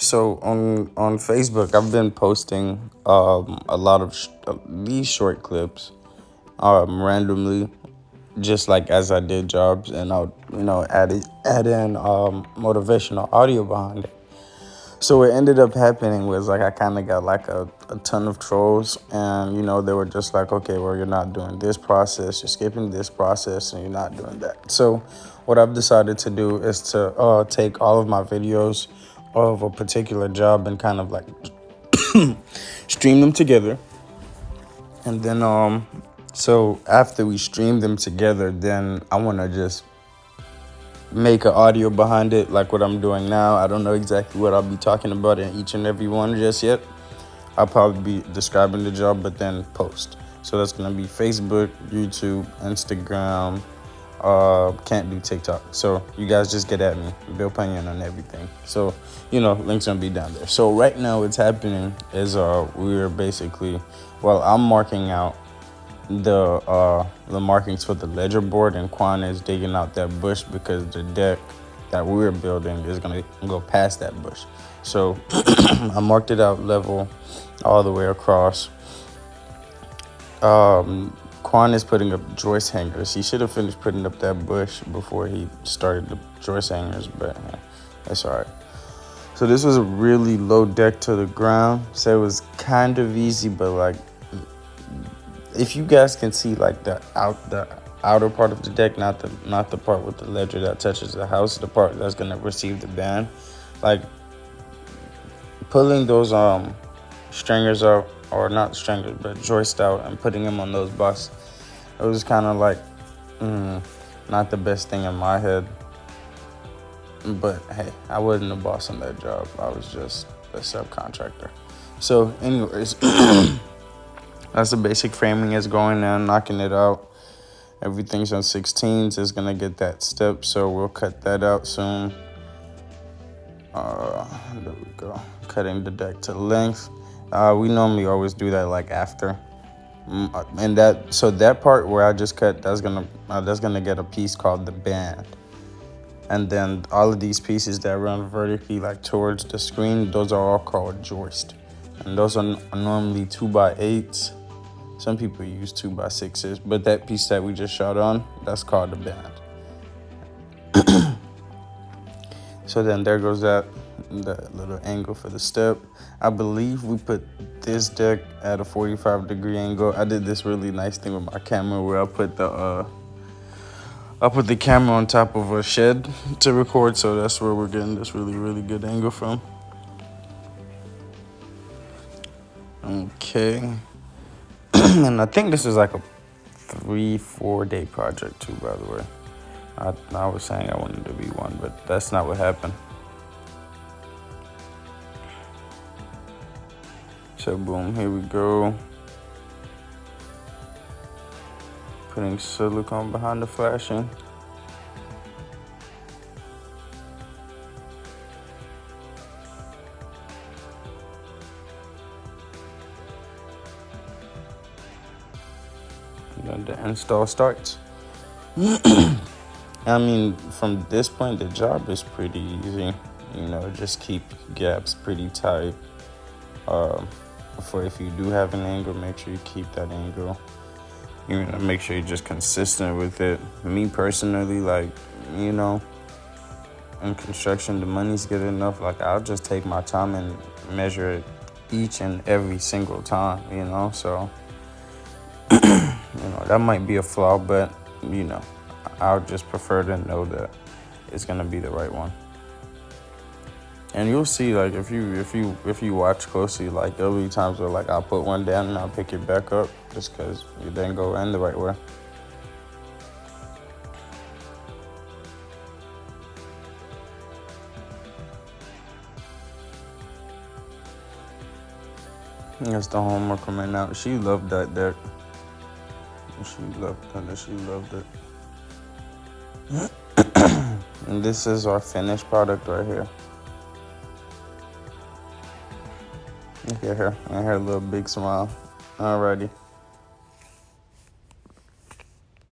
So on Facebook, I've been posting a lot of these short clips randomly, just like as I did jobs, and I'll add in motivational audio behind it. So what ended up happening was like I kind of got like a ton of trolls, and they were just like, okay, well, you're not doing this process, you're skipping this process, and you're not doing that. So what I've decided to do is to take all of my videos of a particular job and kind of like stream them together, and then so after we stream them together, then I want to just make an audio behind it, like what I'm doing now. I don't know exactly what I'll be talking about in each and every one just yet. I'll probably be describing the job, but then post. So that's gonna be Facebook, YouTube, Instagram. Can't do TikTok. So you guys just get at me. Bill Pinion on everything. So links gonna be down there. So right now, what's happening is we're basically, well, I'm marking out the markings for the ledger board, and Quan is digging out that bush because the deck that we're building is gonna go past that bush. So I marked it out level all the way across. Quan is putting up joist hangers. He should have finished putting up that bush before he started the joist hangers, but that's all right. So this was a really low deck to the ground, so it was kind of easy, but like, if you guys can see like the outer part of the deck, not the part with the ledger that touches the house, the part that's gonna receive the band, like pulling those stringers out, or not stringers but joist out, and putting them on those busts, it was kind of like not the best thing in my head. But hey, I wasn't the boss on that job. I was just a subcontractor. So anyways, that's the basic framing is going in, knocking it out. Everything's on 16s. It's gonna get that step, so we'll cut that out soon. There we go. Cutting the deck to length. We normally always do that like after. And that part where I just cut, that's gonna get a piece called the band. And then all of these pieces that run vertically like towards the screen, those are all called joist. And those are normally 2x8s. Some people use 2x6s, but that piece that we just shot on, that's called the band. So then there goes that little angle for the step. I believe we put this deck at a 45-degree angle. I did this really nice thing with my camera where I put the camera on top of a shed to record, so that's where we're getting this really, really good angle from. Okay. And I think this is like a 3-4 day project too, by the way. I was saying I wanted to be one, but that's not what happened. So boom, here we go. Putting silicone behind the flashing. And then the install starts. I mean, from this point, the job is pretty easy. Just keep gaps pretty tight. For if you do have an angle, make sure you keep that angle. Make sure you're just consistent with it. Me personally, like, in construction, the money's good enough. Like, I'll just take my time and measure it each and every single time, So, that might be a flaw, but, I'll just prefer to know that it's gonna be the right one. And you'll see, like, if you watch closely, like, there'll be times where, like, I'll put one down and I'll pick it back up just because it didn't go in the right way. That's the homework coming out. She loved that deck. She loved it. And this is our finished product right here. Look at her and her little big smile. Alrighty.